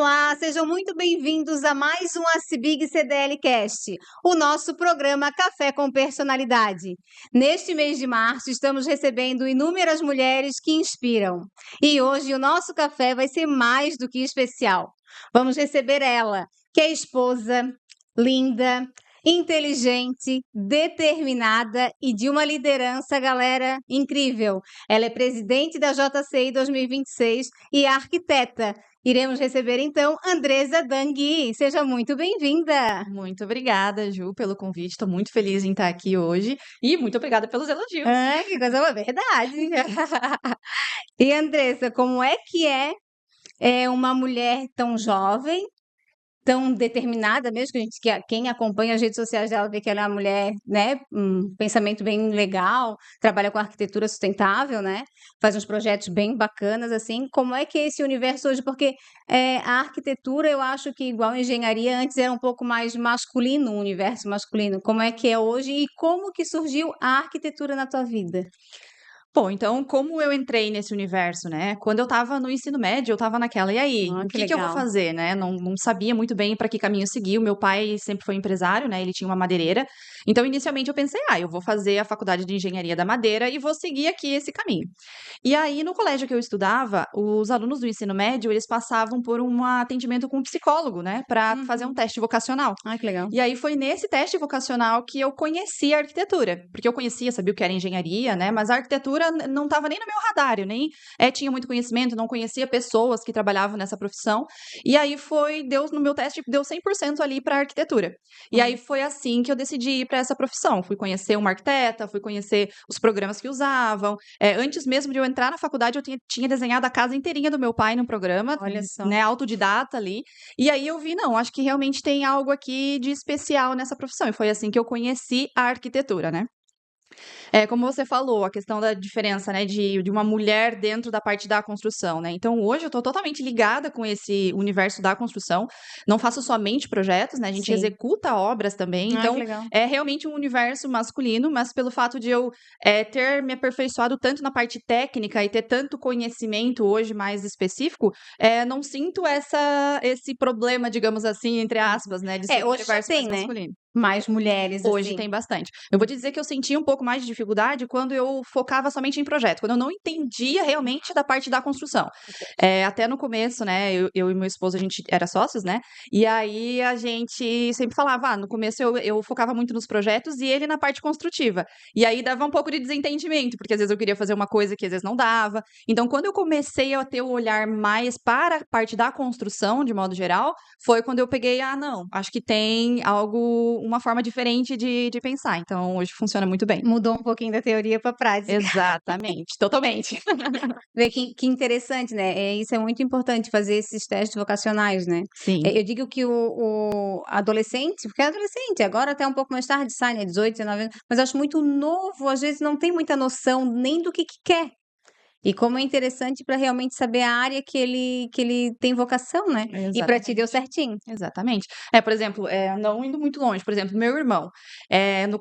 Olá, sejam muito bem-vindos a mais um ACBIG CDL Cast, o nosso programa Café com Personalidade. Neste mês de março, estamos recebendo inúmeras mulheres que inspiram. E hoje o nosso café vai ser mais do que especial. Vamos receber ela, que é esposa, linda, inteligente, determinada e de uma liderança, galera, incrível. Ela é presidente da JCI 2026 e arquiteta. Iremos receber, então, Andresa Dangui. Seja muito bem-vinda. Muito obrigada, Ju, pelo convite. Estou muito feliz em estar aqui hoje e muito obrigada pelos elogios. Ai, que coisa boa, verdade. E, Andresa, como é que é uma mulher tão jovem, tão determinada mesmo, quem acompanha as redes sociais dela vê que ela é uma mulher, né, pensamento bem legal, trabalha com arquitetura sustentável, né, faz uns projetos bem bacanas, assim, como é que é esse universo hoje? Porque a arquitetura, eu acho que igual a engenharia, antes era um pouco mais masculino, um universo masculino, como é que é hoje e como que surgiu a arquitetura na tua vida? Bom, então, como eu entrei nesse universo, né? Quando eu estava no ensino médio, eu estava naquela, e aí, Ah, o que que eu vou legal. fazer, né? Não sabia muito bem para que caminho seguir. O meu pai sempre foi empresário, né? Ele tinha uma madeireira. Então, inicialmente, eu pensei, eu vou fazer a faculdade de engenharia da madeira e vou seguir aqui esse caminho. E aí, no colégio que eu estudava, os alunos do ensino médio, eles passavam por um atendimento com um psicólogo, né? Para fazer um teste vocacional. Ah, que legal. E aí foi nesse teste vocacional que eu conheci a arquitetura, porque eu conhecia, sabia o que era engenharia, né? Mas a arquitetura não estava nem no meu radar, eu nem tinha muito conhecimento, não conhecia pessoas que trabalhavam nessa profissão. E aí no meu teste, deu 100% ali para arquitetura. E aí foi assim que eu decidi ir para essa profissão. Fui conhecer uma arquiteta, fui conhecer os programas que usavam. Antes mesmo de eu entrar na faculdade, eu tinha desenhado a casa inteirinha do meu pai num programa, Olha só. né, autodidata ali. E aí eu vi, não, acho que realmente tem algo aqui de especial nessa profissão. E foi assim que eu conheci a arquitetura, né? Como você falou, a questão da diferença, né, de uma mulher dentro da parte da construção, né? Então, hoje eu estou totalmente ligada com esse universo da construção. Não faço somente projetos, né? A gente Sim. executa obras também. Ah, que Então, legal. é realmente um universo masculino, mas pelo fato de eu ter me aperfeiçoado tanto na parte técnica e ter tanto conhecimento hoje mais específico, não sinto esse problema, digamos assim, entre aspas, né, de ser um Hoje já universo tem, mais né, masculino. mais mulheres, Hoje assim. tem bastante. Eu vou te dizer que eu senti um pouco mais de dificuldade quando eu focava somente em projeto, quando eu não entendia realmente da parte da construção. Até no começo, né, eu e meu esposo, a gente era sócios, né, e aí a gente sempre falava, no começo eu focava muito nos projetos e ele na parte construtiva. E aí dava um pouco de desentendimento, porque às vezes eu queria fazer uma coisa que às vezes não dava. Então, quando eu comecei a ter o olhar mais para a parte da construção, de modo geral, foi quando eu peguei, não, acho que tem uma forma diferente de pensar. Então, hoje funciona muito bem. Mudou um pouquinho da teoria para a prática. Exatamente, totalmente. Vê que interessante, né? Isso é muito importante, fazer esses testes vocacionais, né? Sim. Eu digo que o adolescente, porque é adolescente, agora até um pouco mais tarde sai, né? 18, 19 anos, mas eu acho muito novo, às vezes não tem muita noção nem do que quer. E como é interessante para realmente saber a área que ele tem vocação, né? E para ti deu Exatamente. certinho. Exatamente. Por exemplo, não indo muito longe, por exemplo, meu irmão,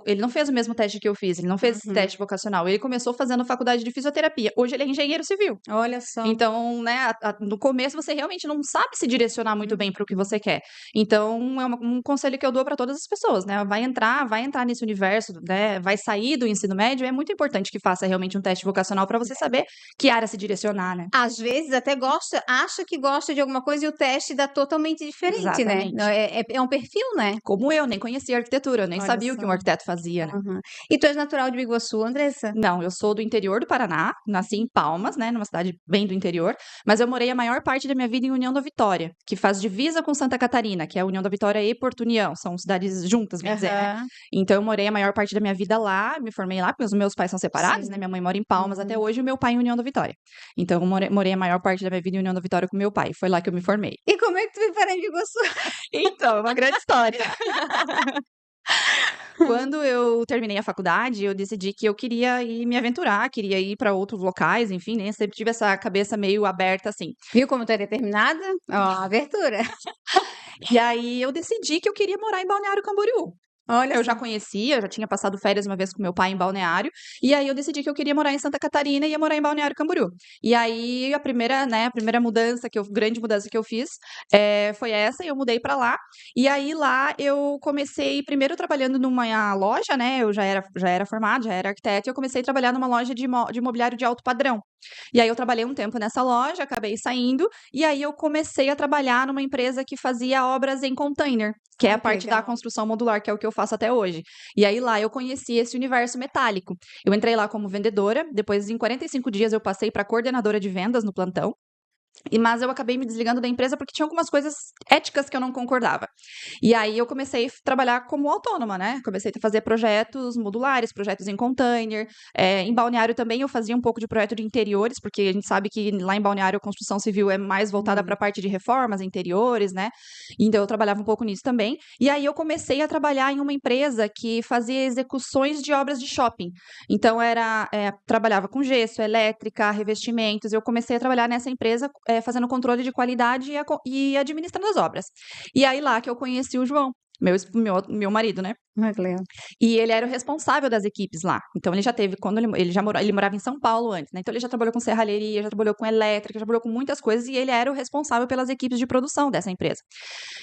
ele não fez o mesmo teste que eu fiz, ele não fez esse Uhum. teste vocacional, ele começou fazendo faculdade de fisioterapia. Hoje ele é engenheiro civil. Olha só. Então, né, no começo você realmente não sabe se direcionar muito bem para o que você quer. Então, é um conselho que eu dou para todas as pessoas, né? Vai entrar nesse universo, né? Vai sair do ensino médio, é muito importante que faça realmente um teste vocacional para você saber que área se direcionar, né? Às vezes até acha que gosta de alguma coisa e o teste dá totalmente diferente, né? Exatamente. É um perfil, né? Como eu nem conhecia arquitetura, eu nem Olha sabia o que só. um arquiteto fazia, né? Aham. E tu és natural de Biguaçu, Andressa? Não, eu sou do interior do Paraná, nasci em Palmas, né, numa cidade bem do interior, mas eu morei a maior parte da minha vida em União da Vitória, que faz divisa com Santa Catarina, que é a União da Vitória e Porto União, são cidades juntas, bem dizer, né? Aham. Então eu morei a maior parte da minha vida lá, me formei lá, porque os meus pais são separados, Sim. né? Minha mãe mora em Palmas até Uhum. hoje e o meu pai em União da Vitória. Então eu morei a maior parte da minha vida em União da Vitória com meu pai, foi lá que eu me formei. E como é que tu veio parar em Biguaçu? Então, é uma grande história. Quando eu terminei a faculdade, eu decidi que eu queria ir me aventurar, queria ir para outros locais, enfim, né? Sempre tive essa cabeça meio aberta assim. Viu como tu é determinada? Ó, abertura. E aí eu decidi que eu queria morar em Balneário Camboriú. Olha Eu já só. conhecia, já tinha passado férias uma vez com meu pai em Balneário, e aí eu decidi que eu queria morar em Santa Catarina e ia morar em Balneário Camboriú. E aí a primeira mudança grande mudança que eu fiz, foi essa, e eu mudei pra lá. E aí lá eu comecei primeiro trabalhando numa loja, né? Eu já era formada, já era arquiteta, e eu comecei a trabalhar numa loja de mobiliário de alto padrão. E aí eu trabalhei um tempo nessa loja, acabei saindo, e aí eu comecei a trabalhar numa empresa que fazia obras em container, que é a Ai, que parte da legal. construção modular, que é o que eu faço até hoje. E aí lá eu conheci esse universo metálico. Eu entrei lá como vendedora, depois em 45 dias eu passei para coordenadora de vendas no plantão. Mas eu acabei me desligando da empresa porque tinha algumas coisas éticas que eu não concordava. E aí eu comecei a trabalhar como autônoma, né? Comecei a fazer projetos modulares, projetos em container. Em Balneário também eu fazia um pouco de projeto de interiores, porque a gente sabe que lá em Balneário a construção civil é mais voltada para a parte de reformas, interiores, né? Então eu trabalhava um pouco nisso também. E aí eu comecei a trabalhar em uma empresa que fazia execuções de obras de shopping. Então trabalhava com gesso, elétrica, revestimentos. Eu comecei a trabalhar nessa empresa fazendo controle de qualidade e administrando as obras. E aí lá que eu conheci o João, meu marido, né? Ai, que legal. E ele era o responsável das equipes lá. Então ele já teve, quando ele morava em São Paulo antes, né? Então ele já trabalhou com serralheria, já trabalhou com elétrica, já trabalhou com muitas coisas e ele era o responsável pelas equipes de produção dessa empresa.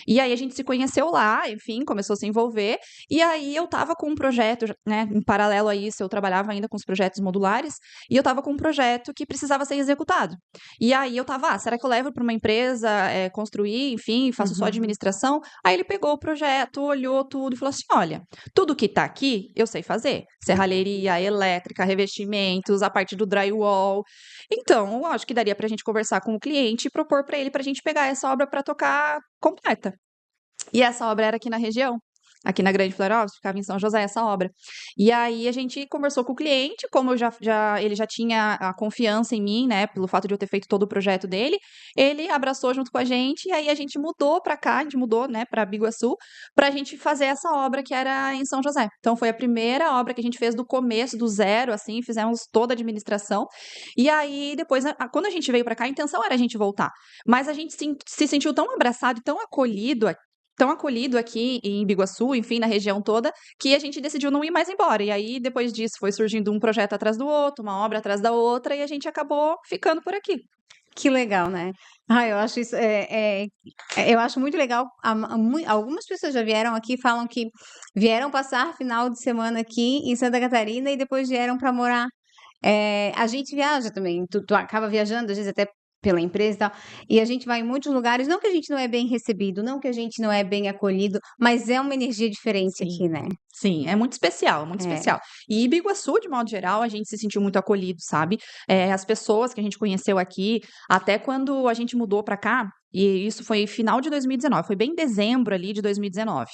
E aí a gente se conheceu lá, enfim, começou a se envolver. E aí eu tava com um projeto, né? Em paralelo a isso, eu trabalhava ainda com os projetos modulares e eu tava com um projeto que precisava ser executado. E aí eu tava, será que eu levo para uma empresa construir, enfim, faço só Uhum. administração? Aí ele pegou o projeto, olhou tudo e falou assim: olha, tudo que tá aqui eu sei fazer. Serralheria, elétrica, revestimentos, a parte do drywall. Então, eu acho que daria pra gente conversar com o cliente e propor pra ele pra gente pegar essa obra pra tocar completa. E essa obra era aqui na região. Aqui na Grande Florianópolis, ficava em São José essa obra. E aí a gente conversou com o cliente, como ele já tinha a confiança em mim, né, pelo fato de eu ter feito todo o projeto dele, ele abraçou junto com a gente e aí a gente mudou pra cá, a gente mudou, né, para Biguaçu, pra gente fazer essa obra que era em São José. Então foi a primeira obra que a gente fez do começo, do zero, assim, fizemos toda a administração. E aí depois, quando a gente veio pra cá, a intenção era a gente voltar. Mas a gente se sentiu tão abraçado e tão acolhido aqui em Biguaçu, enfim, na região toda, que a gente decidiu não ir mais embora. E aí, depois disso, foi surgindo um projeto atrás do outro, uma obra atrás da outra, e a gente acabou ficando por aqui. Que legal, né? Eu acho isso, eu acho muito legal. Algumas pessoas já vieram aqui e falam que vieram passar final de semana aqui em Santa Catarina e depois vieram para morar. A gente viaja também, tu acaba viajando, às vezes até pela empresa e tal, e a gente vai em muitos lugares, não que a gente não é bem recebido, não que a gente não é bem acolhido, mas é uma energia diferente Sim. aqui, né? Sim, é muito especial, é muito É. especial. E Ibiguaçu, de modo geral, a gente se sentiu muito acolhido, sabe? As pessoas que a gente conheceu aqui, até quando a gente mudou pra cá, e isso foi final de 2019, foi bem em dezembro ali de 2019.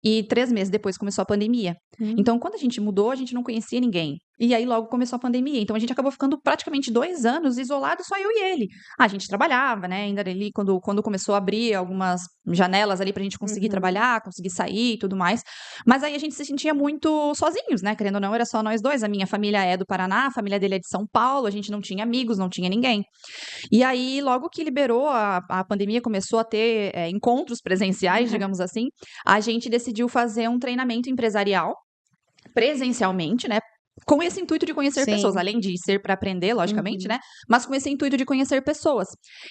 E 3 meses depois começou a pandemia. Então, quando a gente mudou, a gente não conhecia ninguém. E aí logo começou a pandemia. Então a gente acabou ficando praticamente 2 anos isolado, só eu e ele. A gente trabalhava, né? Ainda ali, quando começou a abrir algumas janelas ali pra gente conseguir Uhum. trabalhar, conseguir sair e tudo mais. Mas aí a gente se sentia muito sozinhos, né? Querendo ou não, era só nós dois. A minha família é do Paraná, a família dele é de São Paulo, a gente não tinha amigos, não tinha ninguém. E aí, logo que liberou, a pandemia começou a ter encontros presenciais, digamos assim, a gente decidiu fazer um treinamento empresarial presencialmente, né? Com esse intuito de conhecer pessoas, Sim. além de ser para aprender, logicamente, Uhum. né? Mas com esse intuito de conhecer pessoas.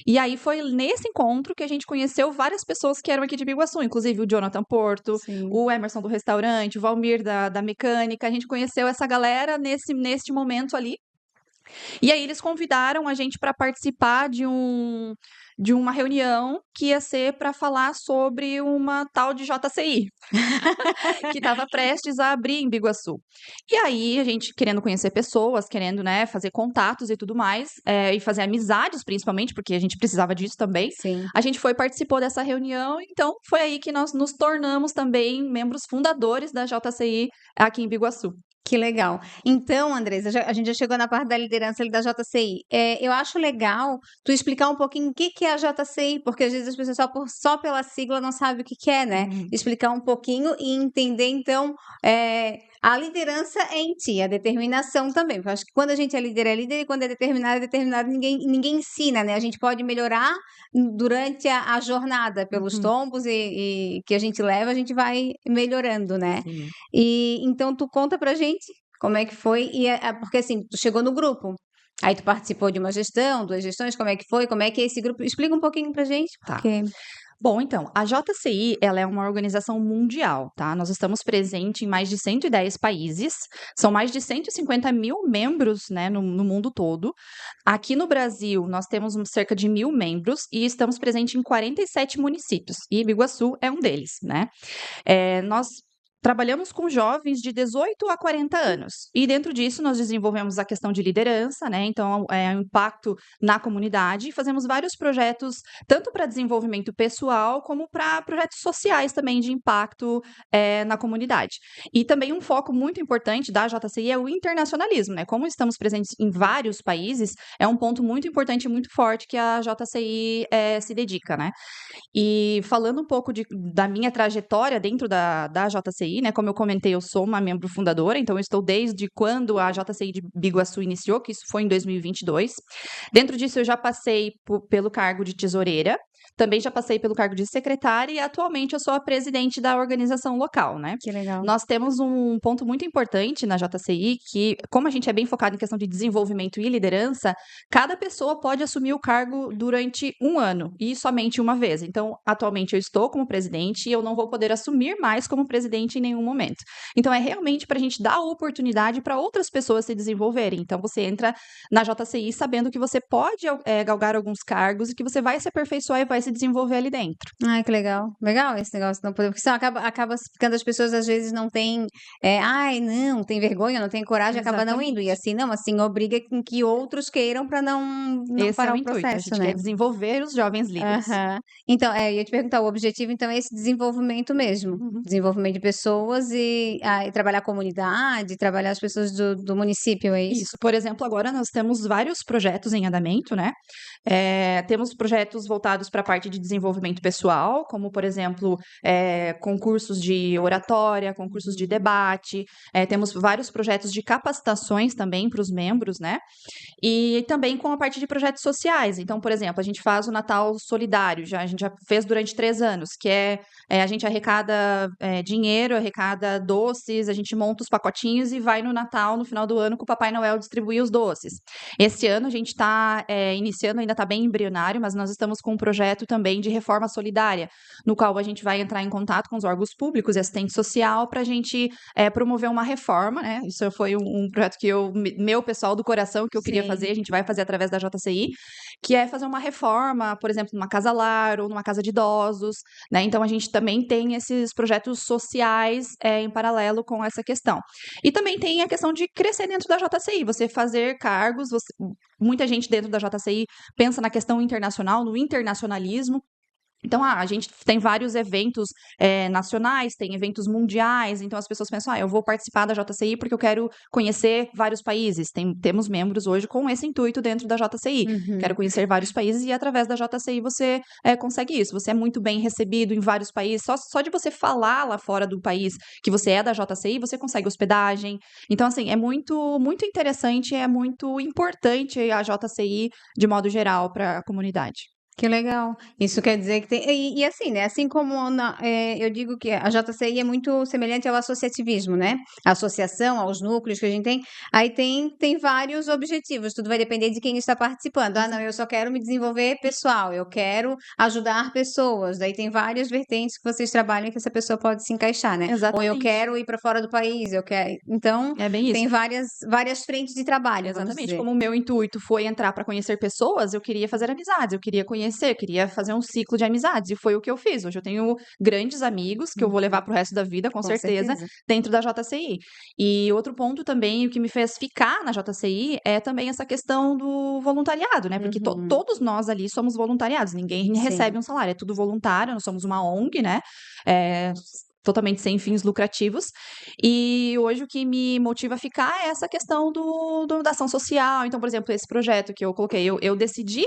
E aí foi nesse encontro que a gente conheceu várias pessoas que eram aqui de Biguaçu, inclusive o Jonathan Porto, Sim. o Emerson do restaurante, o Valmir da mecânica. A gente conheceu essa galera neste momento ali. E aí eles convidaram a gente para participar de uma reunião que ia ser para falar sobre uma tal de JCI, que estava prestes a abrir em Biguaçu. E aí a gente querendo conhecer pessoas, querendo, né, fazer contatos e tudo mais, e fazer amizades principalmente, porque a gente precisava disso também. Sim. A gente participou dessa reunião, então foi aí que nós nos tornamos também membros fundadores da JCI aqui em Biguaçu. Que legal. Então, Andresa, a gente já chegou na parte da liderança ali da JCI. Eu acho legal tu explicar um pouquinho o que que é a JCI, porque às vezes as pessoas só pela sigla não sabem o que que é, né? Uhum. Explicar um pouquinho e entender, então, a liderança é em ti, a determinação também. Porque eu acho que quando a gente é líder, e quando é determinado, ninguém ensina, né? A gente pode melhorar durante a jornada, pelos Uhum. tombos e que a gente leva, a gente vai melhorando, né? Sim. E então tu conta pra gente como é que foi, porque assim, tu chegou no grupo, aí tu participou de uma gestão, 2 gestões, como é que foi? Como é que é esse grupo? Explica um pouquinho pra gente, Tá. porque Bom, então, a JCI, ela é uma organização mundial, tá? Nós estamos presentes em mais de 110 países, são mais de 150 mil membros, né, no mundo todo. Aqui no Brasil, nós temos cerca de 1.000 membros e estamos presentes em 47 municípios, e Biguaçu é um deles, né? Nós trabalhamos com jovens de 18 a 40 anos. E dentro disso, nós desenvolvemos a questão de liderança, né? Então, o impacto na comunidade. E fazemos vários projetos, tanto para desenvolvimento pessoal, como para projetos sociais também de impacto na comunidade. E também um foco muito importante da JCI é o internacionalismo, né? Como estamos presentes em vários países, é um ponto muito importante e muito forte que a JCI se dedica, né? E falando um pouco da minha trajetória dentro da JCI, né? Como eu comentei, eu sou uma membro fundadora, então eu estou desde quando a JCI de Biguaçu iniciou, que isso foi em 2022. Dentro disso, eu já passei pelo cargo de tesoureira, também já passei pelo cargo de secretária e atualmente eu sou a presidente da organização local, né? que legal. Nós temos um ponto muito importante na JCI, que como a gente é bem focado em questão de desenvolvimento e liderança, cada pessoa pode assumir o cargo durante um ano e somente uma vez. Então, atualmente eu estou como presidente e eu não vou poder assumir mais como presidente em nenhum momento. Então, é realmente para a gente dar oportunidade para outras pessoas se desenvolverem. Então, você entra na JCI sabendo que você pode galgar alguns cargos e que você vai se aperfeiçoar e vai se desenvolver ali dentro. Ai, que legal. Legal esse negócio, não poder, porque senão acaba ficando, as pessoas às vezes não têm, ai, não, tem vergonha, não tem coragem, acaba não indo. E Exatamente. assim, não, assim, obriga com que outros queiram para não Esse é parar o o intuito. A processo, gente né? quer desenvolver os jovens líderes. Aham. Então, eu ia te perguntar, o objetivo, então, é esse desenvolvimento mesmo. Uhum. Desenvolvimento de pessoas e trabalhar a comunidade, trabalhar as pessoas do município, é isso? Isso, por exemplo, agora nós temos vários projetos em andamento, né? Temos projetos voltados para a parte de desenvolvimento pessoal, como, por exemplo, concursos de oratória, concursos de debate. Temos vários projetos de capacitações também para os membros, né? E também com a parte de projetos sociais. Então, por exemplo, a gente faz o Natal Solidário, a gente já fez durante 3 anos, que a gente arrecada dinheiro, arrecada doces, a gente monta os pacotinhos e vai no Natal, no final do ano, com o Papai Noel distribuir os doces. Esse ano a gente está iniciando, ainda está bem embrionário, mas nós estamos com um projeto também de reforma solidária, no qual a gente vai entrar em contato com os órgãos públicos e assistente social para a gente promover uma reforma, né? Isso foi um projeto que meu pessoal do coração, que eu queria Sim. fazer, a gente vai fazer através da JCI, que é fazer uma reforma, por exemplo, numa casa lar ou numa casa de idosos, né? Então a gente também tem esses projetos sociais em paralelo com essa questão. E também tem a questão de crescer dentro da JCI, você fazer cargos, muita gente dentro da JCI pensa na questão internacional, no internacionalismo. Então, a gente tem vários eventos nacionais, tem eventos mundiais, então as pessoas pensam, eu vou participar da JCI porque eu quero conhecer vários países. Temos membros hoje com esse intuito dentro da JCI. Uhum. Quero conhecer vários países e através da JCI você consegue isso. Você é muito bem recebido em vários países. Só de você falar lá fora do país que você é da JCI, você consegue hospedagem. Então, assim, é muito, muito interessante, é muito importante a JCI de modo geral para a comunidade. Que legal. Isso quer dizer que tem. E assim, né? Assim como eu digo que a JCI é muito semelhante ao associativismo, né? A associação, aos núcleos que a gente tem. Aí tem vários objetivos, tudo vai depender de quem está participando. Ah, não, eu só quero me desenvolver pessoal, eu quero ajudar pessoas. Daí tem várias vertentes que vocês trabalham que essa pessoa pode se encaixar, né? Ou eu Exatamente. quero ir para fora do país, eu quero. Então, É bem isso. tem várias frentes de trabalho, vamos Exatamente. dizer. Como o meu intuito foi entrar para conhecer pessoas, eu queria fazer amizades, eu queria conhecer, eu queria fazer um ciclo de amizades, e foi o que eu fiz. Hoje eu tenho grandes amigos que eu vou levar para o resto da vida, com certeza, dentro da JCI. E outro ponto também, o que me fez ficar na JCI é também essa questão do voluntariado, né? Porque todos nós ali somos voluntariados, ninguém recebe um salário, é tudo voluntário, nós somos uma ONG, né? totalmente sem fins lucrativos. E hoje o que me motiva a ficar é essa questão da ação social. Então, por exemplo, esse projeto que eu coloquei, eu decidi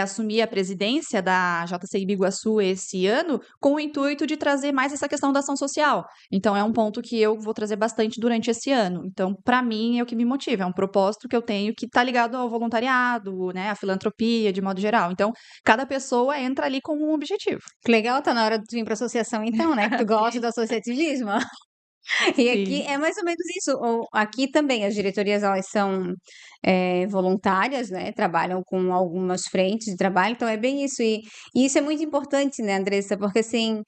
assumir a presidência da JCI Biguaçu esse ano com o intuito de trazer mais essa questão da ação social. Então, é um ponto que eu vou trazer bastante durante esse ano. Então, para mim, é o que me motiva, é um propósito que eu tenho que está ligado ao voluntariado, né, à filantropia, de modo geral. Então, cada pessoa entra ali com um objetivo. Que legal, tá na hora de tu vir para associação então, né? Que tu gosta do associativismo. E aqui Sim. é mais ou menos isso. Aqui também as diretorias elas são voluntárias, né? Trabalham com algumas frentes de trabalho, então é bem isso. E isso é muito importante, né, Andressa? Porque assim,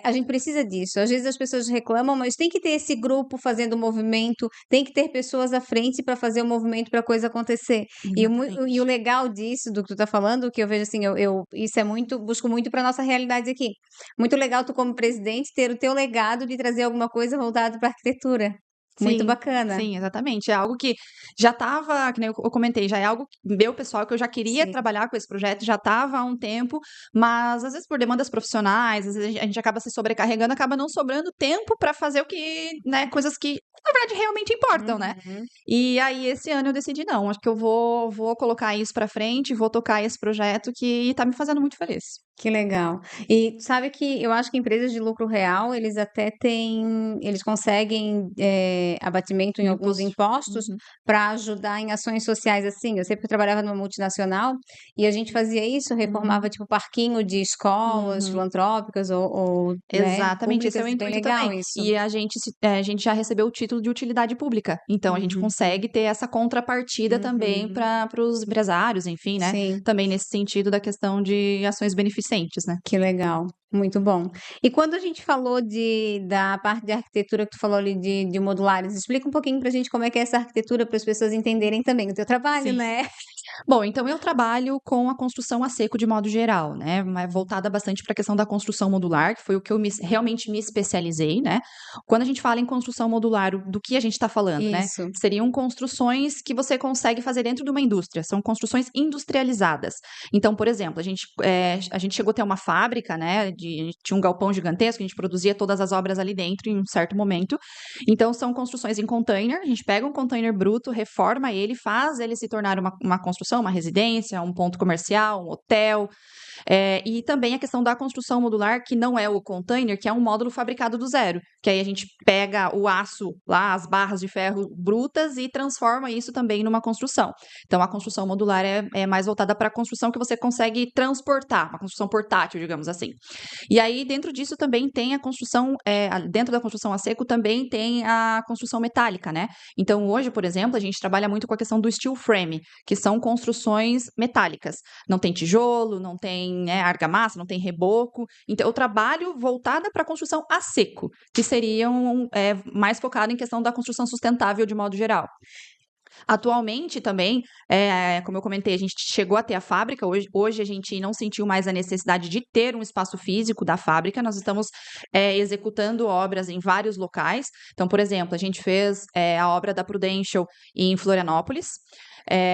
a gente precisa disso. Às vezes as pessoas reclamam, mas tem que ter esse grupo fazendo o movimento, tem que ter pessoas à frente para fazer o movimento para a coisa acontecer. E o Exatamente. legal disso, do que tu tá falando, que eu vejo assim, isso é muito, busco muito para nossa realidade aqui. Muito legal tu, como presidente, ter o teu legado de trazer alguma coisa voltada para arquitetura. Muito Sim, bacana. sim, exatamente. É algo que já estava, que nem eu comentei, já é algo meu pessoal que eu já queria Sim. trabalhar com esse projeto, já estava há um tempo, mas às vezes por demandas profissionais, às vezes a gente acaba se sobrecarregando, acaba não sobrando tempo para fazer o que, né, coisas que na verdade realmente importam, né? Uhum. E aí esse ano eu decidi não, acho que eu vou colocar isso para frente, vou tocar esse projeto que tá me fazendo muito feliz. Que legal. E sabe que eu acho que empresas de lucro real, eles até têm, eles conseguem abatimento em No alguns imposto. impostos Uhum, para ajudar em ações sociais assim. Eu sei porque eu trabalhava numa multinacional e a gente fazia isso, reformava uhum, tipo parquinho de escolas uhum. filantrópicas ou né, Exatamente, esse é públicas, o e bem intuito legal também. isso. E a gente já recebeu o título de utilidade pública. Então, a gente Uhum. consegue ter essa contrapartida também Uhum. para os empresários, enfim, né? Sim. Também nesse sentido da questão de ações beneficentes, né? Que legal, muito bom. E quando a gente falou da parte de arquitetura que tu falou ali de modulares, explica um pouquinho pra gente como é que é essa arquitetura para as pessoas entenderem também o teu trabalho, Sim. né? Bom, então eu trabalho com a construção a seco de modo geral, né? Mas voltada bastante para a questão da construção modular, que foi o que eu realmente me especializei, né? Quando a gente fala em construção modular, do que a gente está falando, né? Isso. Seriam construções que você consegue fazer dentro de uma indústria, são construções industrializadas. Então, por exemplo, a gente chegou a ter uma fábrica, né? A gente tinha um galpão gigantesco, a gente produzia todas as obras ali dentro em um certo momento. Então, são construções em container, a gente pega um container bruto, reforma ele, faz ele se tornar uma construção, uma residência, um ponto comercial, um hotel. E também a questão da construção modular, que não é o container, que é um módulo fabricado do zero. Que aí a gente pega o aço lá, as barras de ferro brutas e transforma isso também numa construção. Então, a construção modular é mais voltada para a construção que você consegue transportar, uma construção portátil, digamos assim. E aí, dentro disso, também tem a construção, dentro da construção a seco, também tem a construção metálica, né? Então, hoje, por exemplo, a gente trabalha muito com a questão do steel frame, que são construções metálicas. Não tem tijolo, não tem, né, argamassa, não tem reboco. Então, eu trabalho voltada para a construção a seco, que seriam mais focado em questão da construção sustentável de modo geral. Atualmente também, como eu comentei, a gente chegou a ter a fábrica, hoje a gente não sentiu mais a necessidade de ter um espaço físico da fábrica, nós estamos executando obras em vários locais. Então, por exemplo, a gente fez a obra da Prudential em Florianópolis,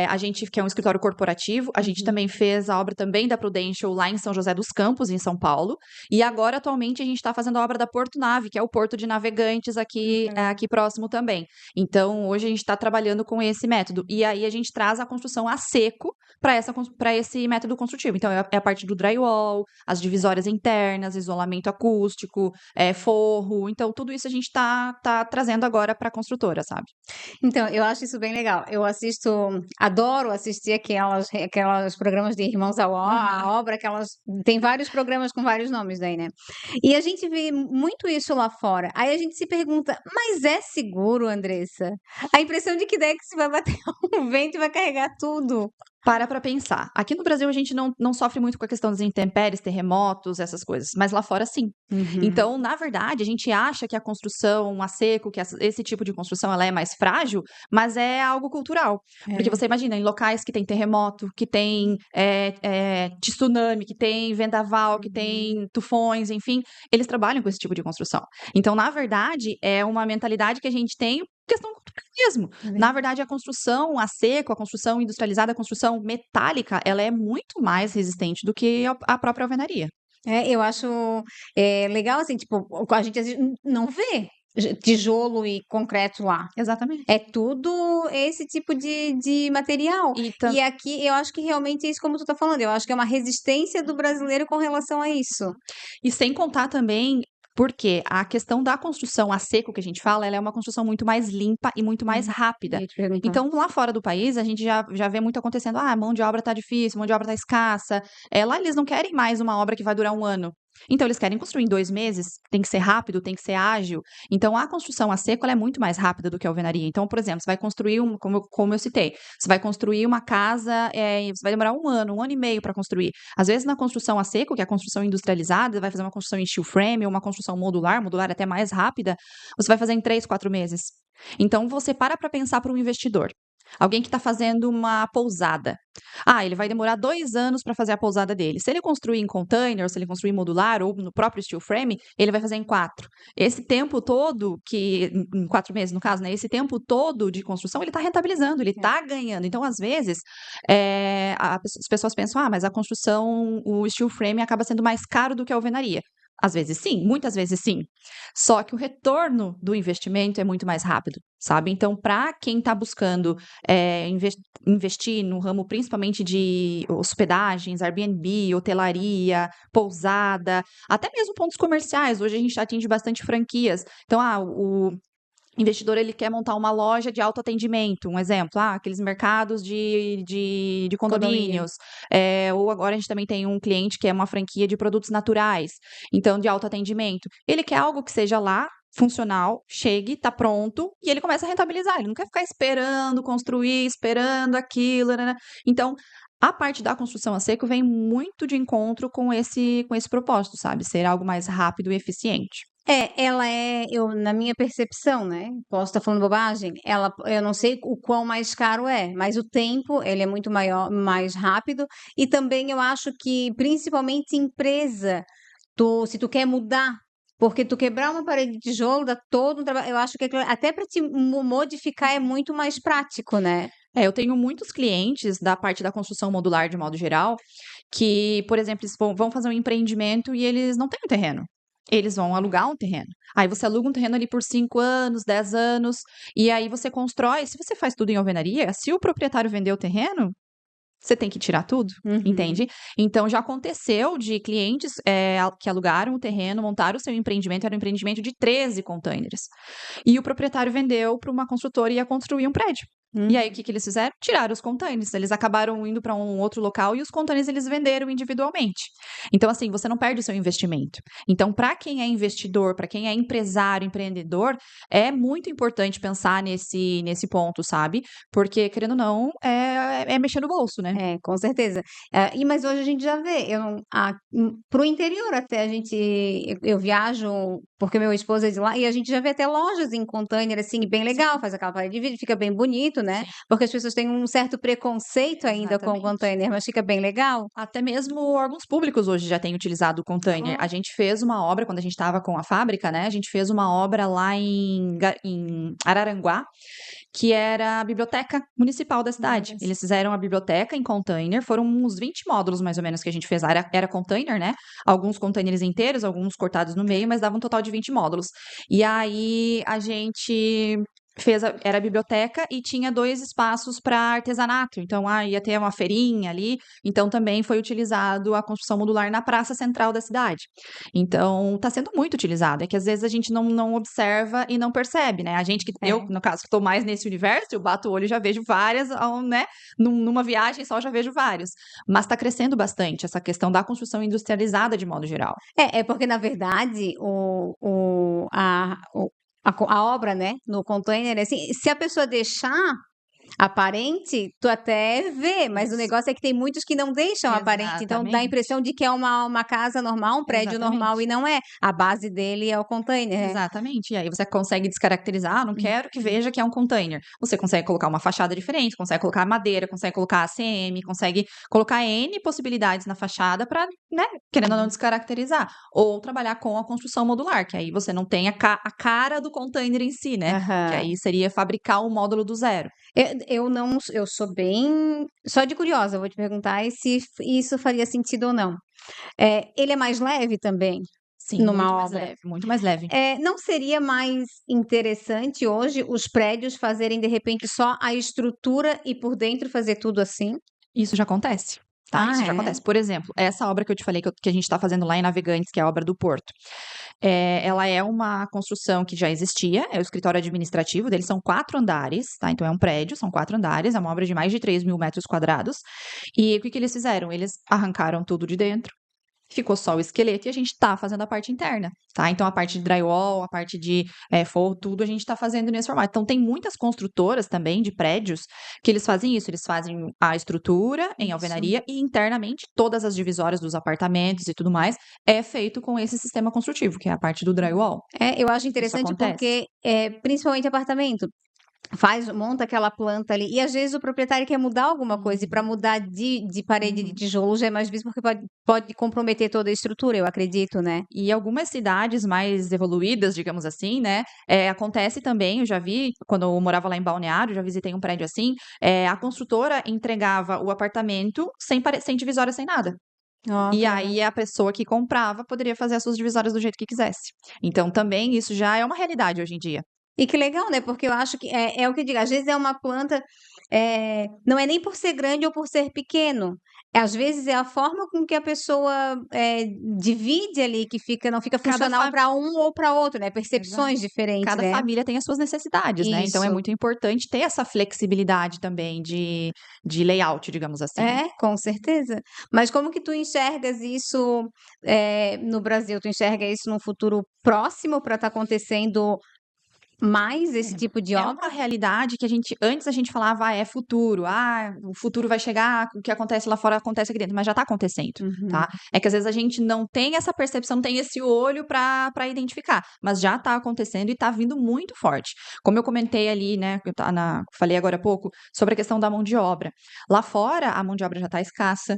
a gente, que é um escritório corporativo, a gente também fez a obra também da Prudential lá em São José dos Campos, em São Paulo, e agora, atualmente, a gente está fazendo a obra da Porto Nave, que é o porto de navegantes aqui próximo também. Então, hoje a gente está trabalhando com esse método. E aí a gente traz a construção a seco para esse método construtivo. Então, é a parte do drywall, as divisórias internas, isolamento acústico, forro. Então, tudo isso a gente está trazendo agora para a construtora, sabe? Então, eu acho isso bem legal. Eu adoro assistir aquelas programas de Irmãos Aham. à Obra, tem vários programas com vários nomes daí, né? E a gente vê muito isso lá fora. Aí a gente se pergunta, mas é seguro, Andressa? A impressão de que daí que se vai bater um vento e vai carregar tudo. Para pensar. Aqui no Brasil a gente não sofre muito com a questão das intempéries, terremotos, essas coisas, mas lá fora sim. Uhum. Então, na verdade, a gente acha que a construção a seco, que esse tipo de construção ela é mais frágil, mas é algo cultural. Porque É. você imagina, em locais que tem terremoto, que tem tsunami, que tem vendaval, que Uhum. tem tufões, enfim, eles trabalham com esse tipo de construção. Então, na verdade, é uma mentalidade que a gente tem questão cultural mesmo. É Na verdade. verdade, a construção a seco, a construção industrializada, a construção metálica, ela é muito mais resistente do que a própria alvenaria. Eu acho legal, assim, tipo, a gente às vezes não vê tijolo e concreto lá. Exatamente. É tudo esse tipo de material. E E aqui eu acho que realmente é isso como tu tá falando, eu acho que é uma resistência do brasileiro com relação a isso. E sem contar também, porque a questão da construção a seco que a gente fala, ela é uma construção muito mais limpa e muito mais rápida. Ia te perguntar. Então, lá fora do país, a gente já vê muito acontecendo. Ah, mão de obra tá difícil, mão de obra tá escassa. Lá eles não querem mais uma obra que vai durar 1 ano. Então, eles querem construir em 2 meses, tem que ser rápido, tem que ser ágil. Então, a construção a seco ela é muito mais rápida do que a alvenaria. Então, por exemplo, você vai construir, como eu citei, você vai construir uma casa, você vai demorar 1 ano, 1 ano e meio para construir. Às vezes, na construção a seco, que é a construção industrializada, vai fazer uma construção em steel frame ou uma construção modular é até mais rápida, você vai fazer em 3, 4 meses. Então, você para pensar para um investidor. Alguém que está fazendo uma pousada. Ele vai demorar 2 anos para fazer a pousada dele. Se ele construir em container, se ele construir modular ou no próprio steel frame, ele vai fazer em 4. Esse tempo todo, em 4 meses no caso, né? Esse tempo todo de construção, ele está rentabilizando, ele está ganhando. Então, às vezes, as pessoas pensam, mas a construção, o steel frame acaba sendo mais caro do que a alvenaria. Às vezes sim, muitas vezes sim. Só que o retorno do investimento é muito mais rápido, sabe? Então, para quem está buscando investir no ramo principalmente de hospedagens, Airbnb, hotelaria, pousada, até mesmo pontos comerciais. Hoje a gente atende bastante franquias. Então, o investidor ele quer montar uma loja de autoatendimento, um exemplo, aqueles mercados de condomínios. Ou agora a gente também tem um cliente que é uma franquia de produtos naturais, então de autoatendimento. Ele quer algo que seja lá, funcional, chegue, tá pronto, e ele começa a rentabilizar. Ele não quer ficar esperando construir, esperando aquilo, né? Então, a parte da construção a seco vem muito de encontro com esse propósito, sabe? Ser algo mais rápido e eficiente. Ela na minha percepção, né? Posso estar falando bobagem. Eu não sei o quão mais caro mas o tempo ele é muito maior, mais rápido. E também eu acho que, principalmente empresa, se tu quer mudar, porque tu quebrar uma parede de tijolo dá todo um trabalho. Eu acho que até para te modificar é muito mais prático, né? Eu tenho muitos clientes da parte da construção modular de modo geral, que, por exemplo, eles vão fazer um empreendimento e eles não têm um terreno. Eles vão alugar um terreno. Aí você aluga um terreno ali por 5 anos, 10 anos, e aí você constrói. Se você faz tudo em alvenaria, se o proprietário vender o terreno, você tem que tirar tudo, entende? Então, já aconteceu de clientes que alugaram o terreno, montaram o seu empreendimento, era um empreendimento de 13 containers. E o proprietário vendeu para uma construtora e ia construir um prédio. E aí, o que eles fizeram? Tiraram os containers. Eles acabaram indo para um outro local e os containers eles venderam individualmente. Então, assim, você não perde o seu investimento. Então, para quem é investidor, para quem é empresário, empreendedor, é muito importante pensar nesse ponto, sabe? Porque, querendo ou não, é mexer no bolso, né? Com certeza. Mas hoje a gente já vê, pro interior até eu viajo porque meu esposo é de lá e a gente já vê até lojas em container assim, bem legal, faz aquela parede de vidro, fica bem bonito, né? Porque as pessoas têm um certo preconceito ainda com o Exatamente. container, mas fica bem legal. Até mesmo órgãos públicos hoje já têm utilizado o container. A gente fez uma obra, quando a gente estava com a fábrica, né? A gente fez uma obra lá em Araranguá, que era a biblioteca municipal da cidade. Eles fizeram a biblioteca em container, foram uns 20 módulos mais ou menos que a gente fez. Era container, né? Alguns containers inteiros, alguns cortados no meio, mas dava um total de 20 módulos. E aí a gente era a biblioteca e tinha 2 espaços para artesanato. Então, ia ter uma feirinha ali. Então, também foi utilizado a construção modular na praça central da cidade. Então, está sendo muito utilizado. É que às vezes a gente não observa e não percebe, né? A gente eu, no caso, que estou mais nesse universo, eu bato o olho e já vejo várias, né? Numa viagem só já vejo vários. Mas está crescendo bastante essa questão da construção industrializada de modo geral. Porque, na verdade, a obra, né, no container, assim, se a pessoa deixar aparente, tu até vê, mas o negócio é que tem muitos que não deixam aparente, então dá a impressão de que é uma casa normal, um prédio normal, e não é. A base dele é o container, né? Exatamente. E aí você consegue descaracterizar, não quero que veja que é um container. Você consegue colocar uma fachada diferente, consegue colocar madeira, consegue colocar ACM, consegue colocar N possibilidades na fachada para, né, querendo ou não descaracterizar. Ou trabalhar com a construção modular, que aí você não tem a cara do container em si, né? Que aí seria fabricar um módulo do zero. Eu sou bem. Só de curiosa, eu vou te perguntar se isso faria sentido ou não. Ele é mais leve também, Sim, numa muito mais obra. leve, muito mais leve. Não seria mais interessante hoje os prédios fazerem, de repente, só a estrutura e por dentro fazer tudo assim? Isso já acontece, tá? Ah, Isso já é? acontece. Por exemplo, essa obra que eu te falei que a gente está fazendo lá em Navegantes, que é a obra do Porto. Ela é uma construção que já existia, é o escritório administrativo, deles são 4 andares, tá? Então é um prédio, são 4 andares, é uma obra de mais de 3.000 metros quadrados. E o que eles fizeram? Eles arrancaram tudo de dentro, ficou só o esqueleto e a gente tá fazendo a parte interna, tá? Então a parte de drywall, a parte de forro, tudo a gente tá fazendo nesse formato. Então tem muitas construtoras também de prédios que eles fazem isso, eles fazem a estrutura em Isso. alvenaria e internamente todas as divisórias dos apartamentos e tudo mais é feito com esse sistema construtivo, que é a parte do drywall. Eu acho Isso interessante acontece. porque, principalmente apartamento, monta aquela planta ali, e às vezes o proprietário quer mudar alguma coisa, e para mudar de parede de Uhum. tijolo já é mais difícil, porque pode comprometer toda a estrutura, eu acredito, né? E algumas cidades mais evoluídas, digamos assim, né? Acontece também, eu já vi, quando eu morava lá em Balneário, já visitei um prédio assim, a construtora entregava o apartamento sem divisória, sem nada. Ó, E que legal. aí a pessoa que comprava poderia fazer as suas divisórias do jeito que quisesse. Então também isso já é uma realidade hoje em dia. E que legal, né, porque eu acho que é o que eu digo, às vezes é uma planta, não é nem por ser grande ou por ser pequeno, às vezes é a forma com que a pessoa, divide ali que não fica Cada funcional fa... para um ou para outro, né, Exato. percepções diferentes, Cada né. família tem as suas necessidades, né? Então é Isso. muito importante ter essa flexibilidade também de layout, digamos assim, né? É, com certeza. Mas como que tu enxergas isso, no Brasil? Tu enxerga isso num futuro próximo para estar acontecendo mais esse tipo de É obra? uma realidade que antes a gente falava, é futuro, o futuro vai chegar, o que acontece lá fora acontece aqui dentro, mas já tá acontecendo, Uhum. tá? É que às vezes a gente não tem essa percepção, não tem esse olho para identificar, mas já tá acontecendo e tá vindo muito forte. Como eu comentei ali, né, falei agora há pouco, sobre a questão da mão de obra. Lá fora, a mão de obra já tá escassa,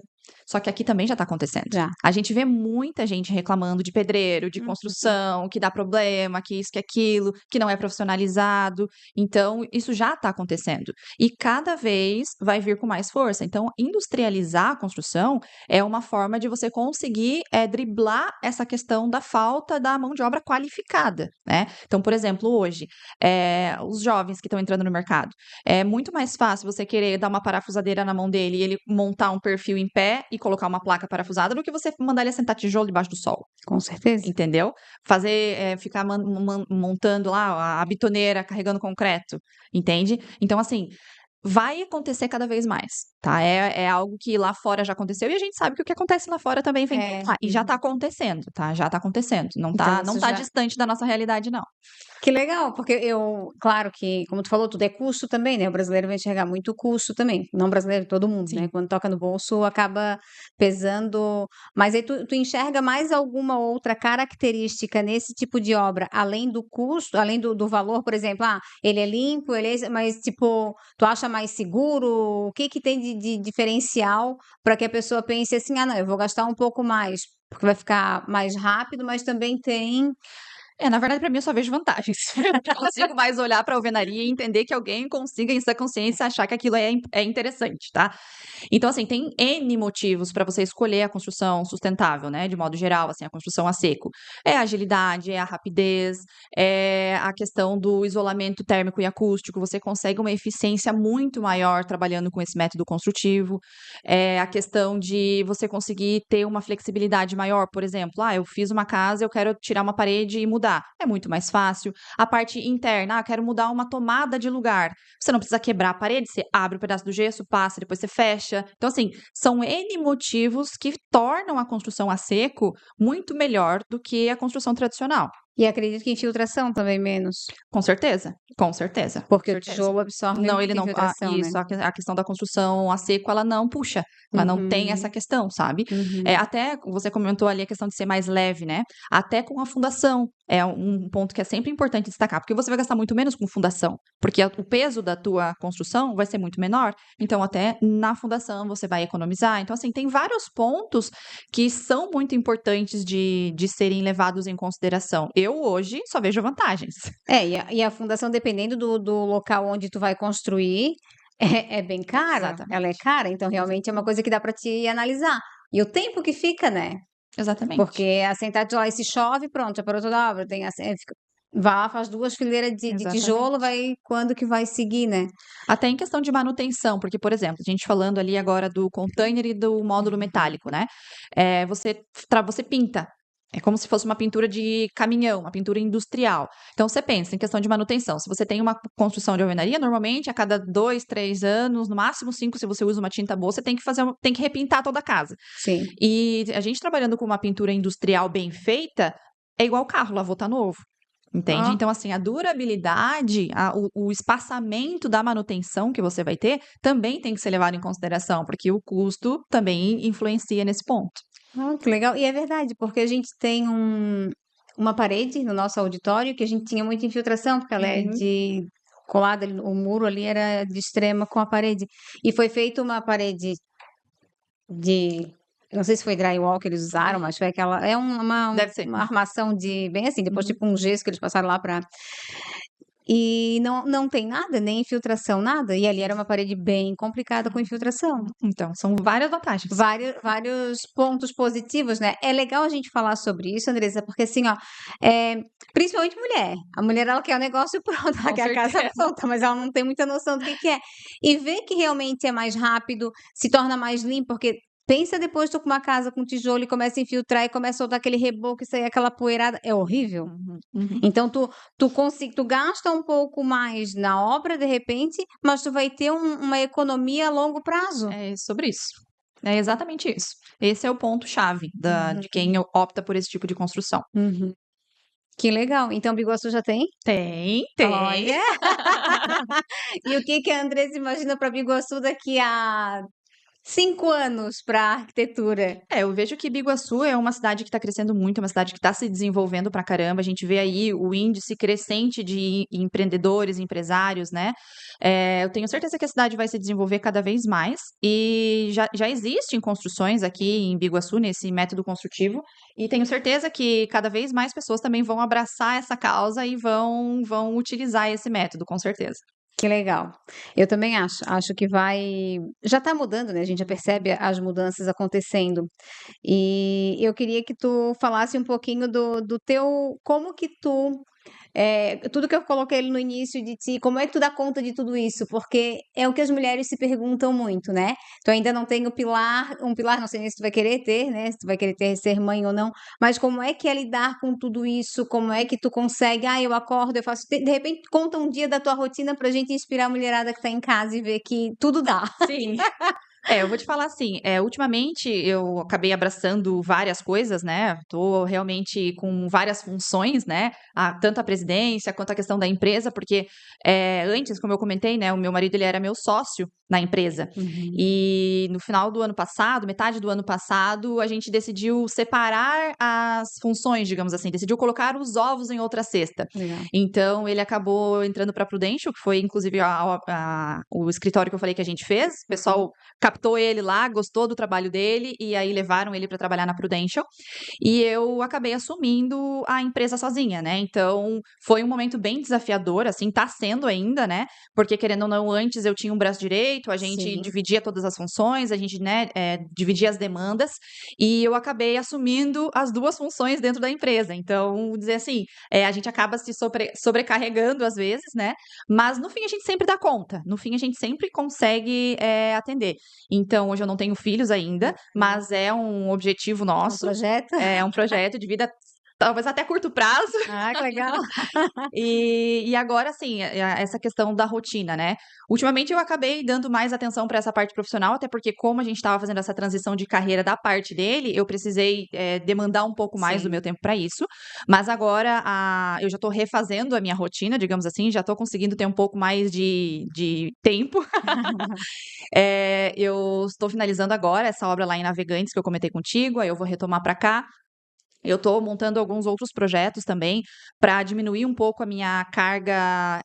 só que aqui também já tá acontecendo. Já. A gente vê muita gente reclamando de pedreiro, de Uhum. construção, que dá problema, que isso, que aquilo, que não é profissionalizado. Então, isso já está acontecendo. E cada vez vai vir com mais força. Então, industrializar a construção é uma forma de você conseguir driblar essa questão da falta da mão de obra qualificada, né? Então, por exemplo, hoje, os jovens que estão entrando no mercado, é muito mais fácil você querer dar uma parafusadeira na mão dele e ele montar um perfil em pé e colocar uma placa parafusada do que você mandar ele assentar tijolo debaixo do sol. Com certeza. Entendeu? Ficar montando lá a bitoneira, carregando concreto, entende? Então, assim, vai acontecer cada vez mais, tá? É algo que lá fora já aconteceu e a gente sabe que o que acontece lá fora também vem pra cá. E já tá acontecendo, tá? Já tá acontecendo. Não Então tá, isso não tá já distante da nossa realidade, não. que legal, porque claro que, como tu falou, tudo é custo também, né, o brasileiro vai enxergar muito custo também, não brasileiro, todo mundo, né, Sim. quando toca no bolso acaba pesando, mas aí tu enxerga mais alguma outra característica nesse tipo de obra, além do custo, além do valor, por exemplo, ele é limpo, mas tipo, tu acha mais seguro? O que que tem de diferencial para que a pessoa pense assim: "Ah não, eu vou gastar um pouco mais, porque vai ficar mais rápido", mas também tem Na verdade, pra mim, eu só vejo vantagens. Eu não consigo mais olhar pra alvenaria e entender que alguém consiga, em sua consciência, achar que aquilo é interessante, tá? Então, assim, tem N motivos para você escolher a construção sustentável, né? De modo geral, assim, a construção a seco. É a agilidade, é a rapidez, é a questão do isolamento térmico e acústico. Você consegue uma eficiência muito maior trabalhando com esse método construtivo. É a questão de você conseguir ter uma flexibilidade maior. Por exemplo, eu fiz uma casa, eu quero tirar uma parede e mudar. É muito mais fácil. A parte interna, quero mudar uma tomada de lugar. Você não precisa quebrar a parede, você abre o pedaço do gesso, passa, depois você fecha. Então, assim, são N motivos que tornam a construção a seco muito melhor do que a construção tradicional. e acredito que infiltração também menos, Com certeza, com certeza, com porque o certeza. tijolo absorve Não, ele muita não. infiltração, né. Isso, a questão da construção a seco, ela não puxa. Ela não tem essa Uhum, questão, sabe? uhum. Até você comentou ali a questão de ser mais leve, né? Até com a fundação. É um ponto que é sempre importante destacar, porque você vai gastar muito menos com fundação, porque o peso da tua construção vai ser muito menor, então até na fundação você vai economizar. Então, assim, tem vários pontos que são muito importantes de serem levados em consideração. Eu hoje só vejo vantagens. E a fundação dependendo do local onde tu vai construir, é bem cara, ela é Exatamente. cara, então realmente é uma Exatamente. coisa que dá para te analisar. E o tempo que fica, né? Exatamente. Porque assentar tijolo, aí se chove, pronto, já parou toda a obra. Vai lá, faz 2 fileiras de tijolo, quando que vai seguir, né? Até em questão de manutenção, porque, por exemplo, a gente falando ali agora do container e do módulo metálico, né? Você pinta. É como se fosse uma pintura de caminhão, uma pintura industrial. Então, você pensa em questão de manutenção. Se você tem uma construção de alvenaria, normalmente, a cada 2, 3 anos, no máximo 5, se você usa uma tinta boa, você tem que repintar toda a casa. Sim. E a gente trabalhando com uma pintura industrial bem feita, é igual carro, lavou, tá novo. Entende? Então, assim, a durabilidade, o espaçamento da manutenção que você vai ter também tem que ser levado em consideração, porque o custo também influencia nesse ponto. Que legal. E é verdade, porque a gente tem uma parede no nosso auditório que a gente tinha muita infiltração, porque ela é de colada, o muro ali era de extrema com a parede. E foi feita uma parede não sei se foi drywall que eles usaram, mas foi aquela, Deve ser. uma armação bem assim, depois tipo um gesso que eles passaram lá e não tem nada, nem infiltração, nada. E ali era uma parede bem complicada com infiltração. Então, são várias vantagens. Vários pontos positivos, né? É legal a gente falar sobre isso, Andressa, porque assim, ó, principalmente mulher. A mulher, ela quer o negócio pronto, ela quer a casa pronta, mas ela não tem muita noção do que é. E ver que realmente é mais rápido, se torna mais limpo, porque pensa depois, tô com uma casa com tijolo e começa a infiltrar e começa a soltar aquele reboco e sair aquela poeirada. É horrível. Então, tu gasta um pouco mais na obra, de repente, mas tu vai ter uma economia a longo prazo. É sobre isso. É exatamente isso. Esse é o ponto-chave de quem opta por esse tipo de construção. Que legal. Então, Biguaçu já tem? Tem. Olha! E o que a Andressa imagina para Biguaçu daqui a 5 anos para arquitetura? Eu vejo que Biguaçu é uma cidade que está crescendo muito, é uma cidade que está se desenvolvendo pra caramba. A gente vê aí o índice crescente de empreendedores, empresários, né? Eu tenho certeza que a cidade vai se desenvolver cada vez mais e já existem construções aqui em Biguaçu, nesse método construtivo, e tenho certeza que cada vez mais pessoas também vão abraçar essa causa e vão utilizar esse método, com certeza. Que legal. Eu também acho. Acho que já está mudando, né? A gente já percebe as mudanças acontecendo. E eu queria que tu falasse um pouquinho do teu, como que tudo que eu coloquei no início de ti, como é que tu dá conta de tudo isso? Porque é o que as mulheres se perguntam muito, né? Tu ainda não tem um pilar, não sei nem se tu vai querer ter, né? Se tu vai querer ser mãe ou não, mas como é que é lidar com tudo isso? Como é que tu consegue? Eu acordo, eu faço. De repente, conta um dia da tua rotina pra gente inspirar a mulherada que tá em casa e ver que tudo dá. Sim. Eu vou te falar assim, ultimamente eu acabei abraçando várias coisas, né? Tô realmente com várias funções, né? Tanto a presidência quanto a questão da empresa, porque antes, como eu comentei, né? O meu marido ele era meu sócio na empresa. E no final do ano passado, metade do ano passado, a gente decidiu separar as funções, digamos assim, decidiu colocar os ovos em outra cesta. Legal. Então ele acabou entrando para a Prudential, que foi inclusive o escritório que eu falei que a gente fez. O pessoal captou ele lá, gostou do trabalho dele e aí levaram ele para trabalhar na Prudential. E eu acabei assumindo a empresa sozinha, né? Então foi um momento bem desafiador, assim, tá sendo ainda, né? Porque querendo ou não, antes eu tinha um braço direito, a gente dividia todas as funções, a gente, né, dividia as demandas e eu acabei assumindo as duas funções dentro da empresa. Então, dizer assim, a gente acaba se sobrecarregando às vezes, né? Mas no fim a gente sempre dá conta, no fim a gente sempre consegue atender. Então, hoje eu não tenho filhos ainda, mas é um objetivo nosso. Um projeto? É um projeto de vida, talvez até curto prazo. Que legal. E agora, assim, essa questão da rotina, né? Ultimamente eu acabei dando mais atenção para essa parte profissional, até porque como a gente estava fazendo essa transição de carreira da parte dele, eu precisei demandar um pouco mais do meu tempo para isso. Mas agora eu já estou refazendo a minha rotina, digamos assim, já estou conseguindo ter um pouco mais de tempo. Eu estou finalizando agora essa obra lá em Navegantes que eu comentei contigo, aí eu vou retomar para cá. Eu estou montando alguns outros projetos também para diminuir um pouco a minha carga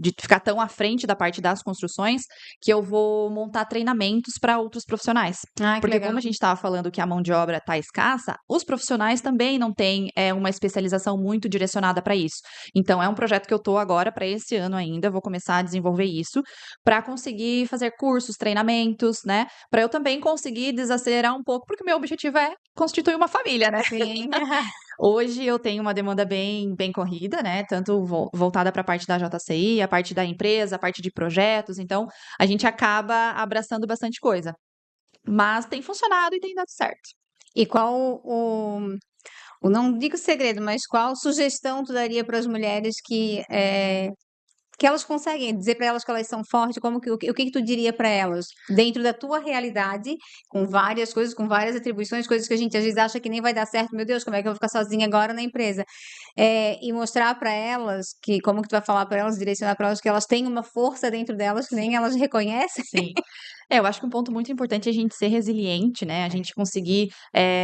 de ficar tão à frente da parte das construções, que eu vou montar treinamentos para outros profissionais. Ah, que Porque legal. como a gente estava falando que a mão de obra está escassa, os profissionais também não têm uma especialização muito direcionada para isso. Então, é um projeto que eu estou agora para esse ano ainda, vou começar a desenvolver isso, para conseguir fazer cursos, treinamentos, né? Para eu também conseguir desacelerar um pouco, porque o meu objetivo é constituir uma família, né? Sim. Hoje eu tenho uma demanda bem corrida, né? Tanto voltada para a parte da JCI, a parte da empresa, a parte de projetos. Então, a gente acaba abraçando bastante coisa. Mas tem funcionado e tem dado certo. E qual não digo segredo, mas qual sugestão tu daria para as mulheres que elas conseguem dizer para elas que elas são fortes? O que tu diria para elas dentro da tua realidade, com várias coisas, com várias atribuições, coisas que a gente às vezes acha que nem vai dar certo. Meu Deus, como é que eu vou ficar sozinha agora na empresa? E mostrar para elas como que tu vai falar para elas, direcionar para elas que elas têm uma força dentro delas que nem elas reconhecem. Sim. Eu acho que um ponto muito importante é a gente ser resiliente, né? A gente conseguir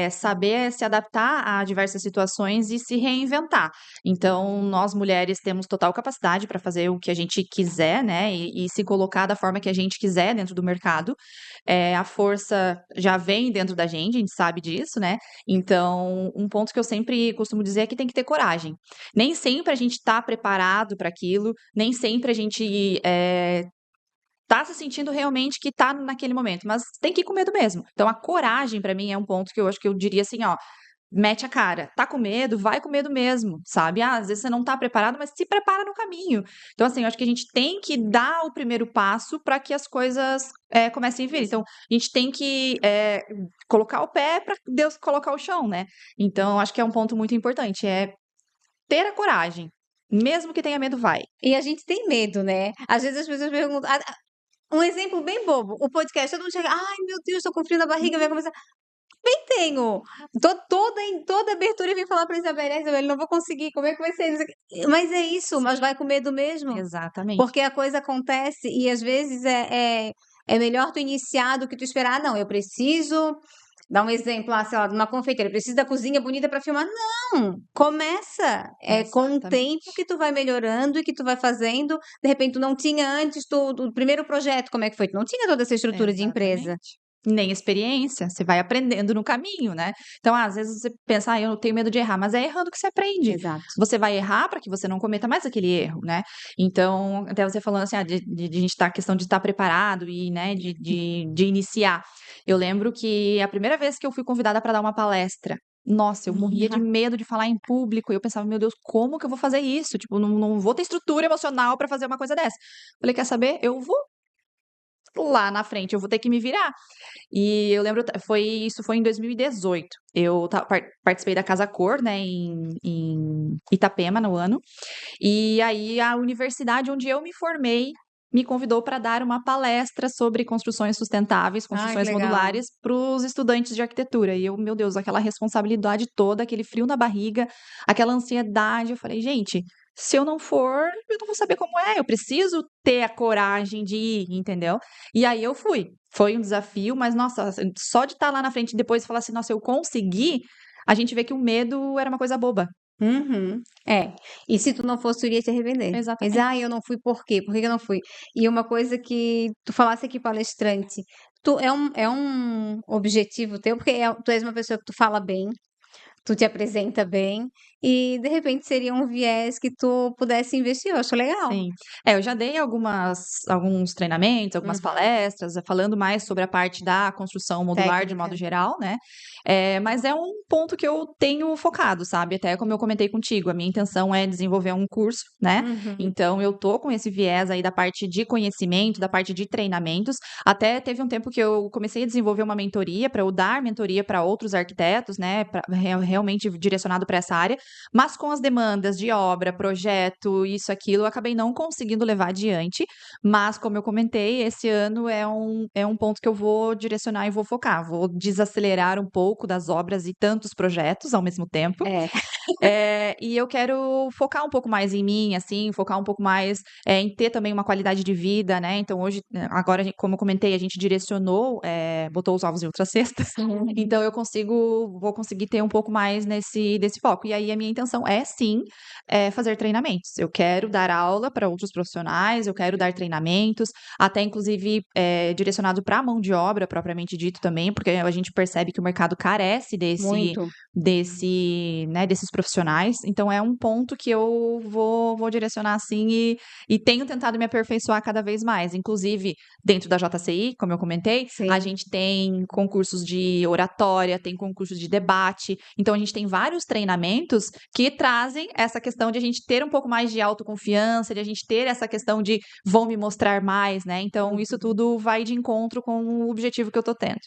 saber se adaptar a diversas situações e se reinventar. Então, nós mulheres temos total capacidade para fazer o que a gente quiser, né? E se colocar da forma que a gente quiser dentro do mercado. A força já vem dentro da gente, a gente sabe disso, né? Então, um ponto que eu sempre costumo dizer é que tem que ter coragem. Nem sempre a gente está preparado para aquilo, nem sempre a gente tá se sentindo realmente que tá naquele momento, mas tem que ir com medo mesmo. Então a coragem pra mim é um ponto que eu acho que eu diria assim, ó, mete a cara. Tá com medo? Vai com medo mesmo, sabe? Às vezes você não tá preparado, mas se prepara no caminho. Então assim, eu acho que a gente tem que dar o primeiro passo para que as coisas comecem a vir. Então a gente tem que colocar o pé para Deus colocar o chão, né? Então eu acho que é um ponto muito importante, é ter a coragem. Mesmo que tenha medo, vai. E a gente tem medo, né? Às vezes as pessoas perguntam. Um exemplo bem bobo, o podcast, todo mundo chega, ai meu Deus, tô com frio na barriga, vai começar. Bem tenho. Em toda abertura eu vim falar pra Isabelle, Isabelle, não vou conseguir, como é que vai ser? Não sei o quê. Mas é isso, mas vai com medo mesmo. Exatamente. Porque a coisa acontece e às vezes é melhor tu iniciar do que tu esperar. Não, eu preciso dar um exemplo lá, sei lá, de uma confeiteira, eu preciso da cozinha bonita para filmar. Não, começa. É com o Exatamente. tempo que tu vai melhorando e que tu vai fazendo. De repente, tu não tinha antes do primeiro projeto, como é que foi? Tu não tinha toda essa estrutura de empresa. Exatamente. Nem experiência, você vai aprendendo no caminho, né? Então, às vezes você pensa, eu tenho medo de errar, mas é errando que você aprende. Exato. Você vai errar para que você não cometa mais aquele erro, né? Então, até você falando assim, de a gente estar, questão de estar preparado e, né, de iniciar. Eu lembro que a primeira vez que eu fui convidada para dar uma palestra, nossa, eu morria de medo de falar em público. E eu pensava, meu Deus, como que eu vou fazer isso? Tipo, não vou ter estrutura emocional para fazer uma coisa dessa. Falei, quer saber? Eu vou lá na frente, eu vou ter que me virar. E eu lembro, isso foi em 2018. Eu participei da Casa Cor, né, em Itapema, no ano. E aí a universidade onde eu me formei me convidou para dar uma palestra sobre construções sustentáveis, Ai, que construções legal. modulares para os estudantes de arquitetura. E eu, meu Deus, aquela responsabilidade toda, aquele frio na barriga, aquela ansiedade. Eu falei, gente, se eu não for, eu não vou saber como é. Eu preciso ter a coragem de ir, entendeu? E aí eu fui. Foi um desafio, mas nossa, só de estar lá na frente e depois falar assim, nossa, eu consegui, a gente vê que o medo era uma coisa boba. Uhum. E se tu não fosse, tu iria te arrepender. Mas, Exatamente. eu não fui por quê? Por que que eu não fui? E uma coisa que tu falasse aqui, palestrante, é um objetivo teu, porque tu és uma pessoa que tu fala bem, tu te apresenta bem, e de repente seria um viés que tu pudesse investir, eu acho legal. Sim. Eu já dei alguns treinamentos, algumas Uhum. palestras, falando mais sobre a parte da construção modular de modo Técnica. geral, né? Mas é um ponto que eu tenho focado, sabe? Até como eu comentei contigo, a minha intenção é desenvolver um curso, né? Uhum. Então eu tô com esse viés aí da parte de conhecimento, da parte de treinamentos. Até teve um tempo que eu comecei a desenvolver uma mentoria para eu dar mentoria para outros arquitetos, né? Realmente direcionado para essa área, mas com as demandas de obra, projeto, isso, aquilo, eu acabei não conseguindo levar adiante. Mas, como eu comentei, esse ano é um ponto que eu vou direcionar e vou focar. Vou desacelerar um pouco das obras e tantos projetos ao mesmo tempo. É. E eu quero focar um pouco mais em mim, assim, focar um pouco mais em ter também uma qualidade de vida, né? Então, hoje, agora, como eu comentei, a gente direcionou, botou os ovos em outra cesta. Sim. Então, vou conseguir ter um pouco mais desse foco. E aí, minha intenção é sim fazer treinamentos. Eu quero dar aula para outros profissionais, eu quero dar treinamentos, até inclusive direcionado para a mão de obra, propriamente dito também, porque a gente percebe que o mercado carece Muito. desses profissionais. Então, é um ponto que eu vou direcionar assim e tenho tentado me aperfeiçoar cada vez mais. Inclusive, dentro da JCI, como eu comentei, a Sim. gente tem concursos de oratória, tem concursos de debate. Então, a gente tem vários treinamentos que trazem essa questão de a gente ter um pouco mais de autoconfiança, de a gente ter essa questão de vão me mostrar mais, né? Então, isso tudo vai de encontro com o objetivo que eu tô tendo.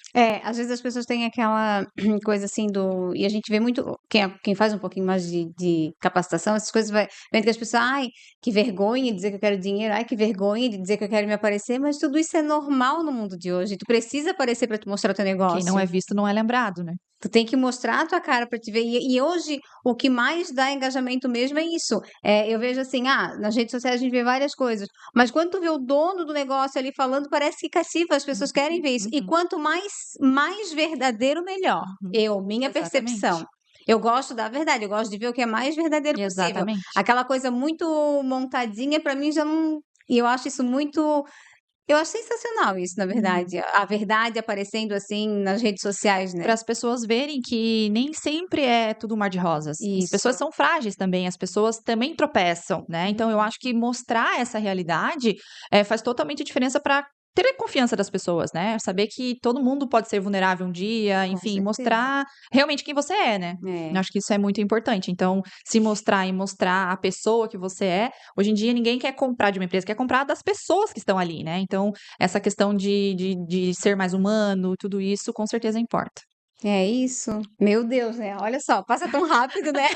Às vezes as pessoas têm aquela coisa assim do. E a gente vê muito. Quem faz um pouquinho mais de capacitação, essas coisas vai vendo que as pessoas. Ai, que vergonha de dizer que eu quero dinheiro. Ai, que vergonha de dizer que eu quero me aparecer. Mas tudo isso é normal no mundo de hoje. Tu precisa aparecer para te mostrar teu Quem negócio. não é visto não é lembrado, né? Tu tem que mostrar a tua cara para te ver. E hoje, o que mais dá engajamento mesmo é isso. Eu vejo assim, nas redes sociais a gente vê várias coisas. Mas quando tu vê o dono do negócio ali falando, parece que cativa, as pessoas querem ver isso. E quanto mais verdadeiro, melhor. Minha percepção. Eu gosto da verdade, eu gosto de ver o que é mais verdadeiro possível. Exatamente. Aquela coisa muito montadinha, para mim, já não. E eu acho isso muito. Eu acho sensacional isso, na verdade. A verdade aparecendo assim nas redes sociais, né? Para as pessoas verem que nem sempre é tudo um mar de rosas. As pessoas são frágeis também, as pessoas também tropeçam, né? Então, eu acho que mostrar essa realidade faz totalmente diferença para ter a confiança das pessoas, né? Saber que todo mundo pode ser vulnerável um dia, Com enfim, certeza. mostrar realmente quem você é, né? Eu acho que isso é muito importante. Então, se mostrar e mostrar a pessoa que você é, hoje em dia ninguém quer comprar de uma empresa, quer comprar das pessoas que estão ali, né? Então, essa questão de ser mais humano, tudo isso com certeza importa. É isso. Meu Deus, né? Olha só, passa tão rápido, né?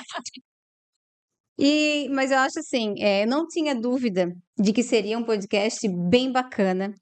Mas eu acho assim, não tinha dúvida de que seria um podcast bem bacana,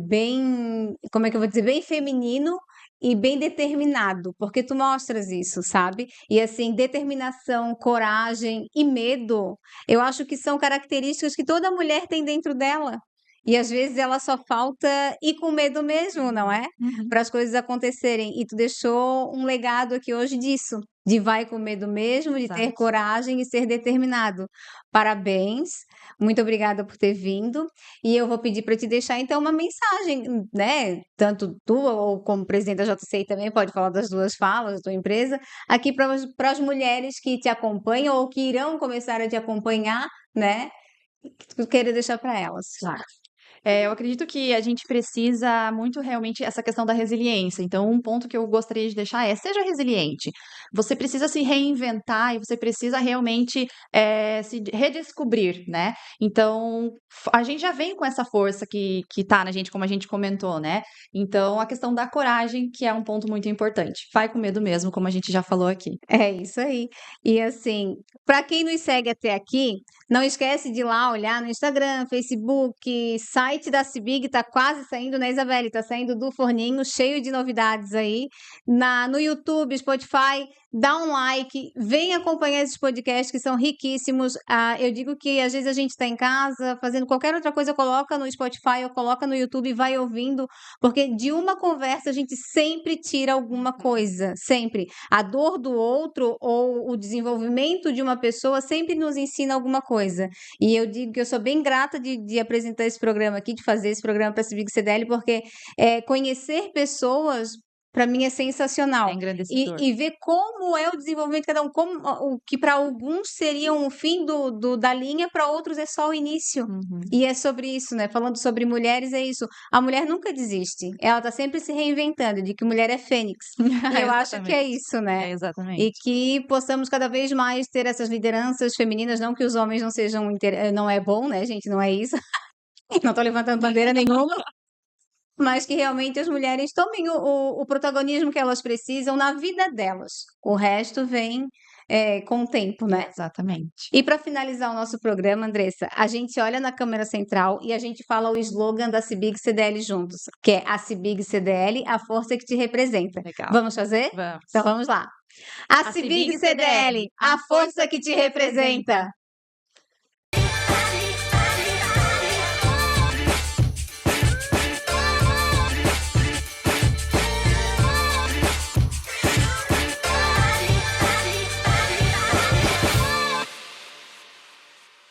bem, como é que eu vou dizer, bem feminino e bem determinado, porque tu mostras isso, sabe? E assim, determinação, coragem e medo, eu acho que são características que toda mulher tem dentro dela. E às vezes ela só falta ir com medo mesmo, não é? Para as coisas acontecerem. E tu deixou um legado aqui hoje disso, de vai com medo mesmo, de ter Exato. coragem e ser determinado. Parabéns, muito obrigada por ter vindo. E eu vou pedir para te deixar então uma mensagem, né? Tanto tu ou como presidente da JCI também pode falar das duas falas da tua empresa, aqui para as mulheres que te acompanham ou que irão começar a te acompanhar, né? Que tu queira deixar para elas. Claro. Eu acredito que a gente precisa muito realmente essa questão da resiliência. Então, um ponto que eu gostaria de deixar é: seja resiliente. Você precisa se reinventar e você precisa realmente se redescobrir, né? Então, a gente já vem com essa força que tá na gente, como a gente comentou, né? Então, a questão da coragem, que é um ponto muito importante. Vai com medo mesmo, como a gente já falou aqui. É isso aí. E assim, para quem nos segue até aqui, não esquece de ir lá olhar no Instagram, Facebook, site da Cibig tá quase saindo, né, Isabelle? Tá saindo do forninho, cheio de novidades aí. No YouTube, Spotify, dá um like, vem acompanhar esses podcasts que são riquíssimos. Eu digo que às vezes a gente está em casa, fazendo qualquer outra coisa, coloca no Spotify ou coloca no YouTube e vai ouvindo, porque de uma conversa a gente sempre tira alguma coisa, sempre. A dor do outro ou o desenvolvimento de uma pessoa sempre nos ensina alguma coisa. E eu digo que eu sou bem grata de apresentar esse programa aqui, de fazer esse programa para a Cibig CDL, porque conhecer pessoas, para mim, é sensacional. É engrandecedor. E ver como é o desenvolvimento de cada um, como o que para alguns seria um fim da linha, para outros é só o início. E é sobre isso, né? Falando sobre mulheres, é isso. A mulher nunca desiste. Ela tá sempre se reinventando, de que mulher é fênix. E eu acho que é isso, né? Exatamente. E que possamos cada vez mais ter essas lideranças femininas, não que os homens não sejam, não é bom, né, gente? Não é isso. Não tô levantando bandeira nenhuma. Mas que realmente as mulheres tomem o protagonismo que elas precisam na vida delas. O resto vem com o tempo, né? Exatamente. E para finalizar o nosso programa, Andressa, a gente olha na câmera central e a gente fala o slogan da Cibig CDL juntos, que é a Cibig CDL, a força que te representa. Legal. Vamos fazer? Vamos. Então vamos lá. A Cibig CDL, a força que te representa.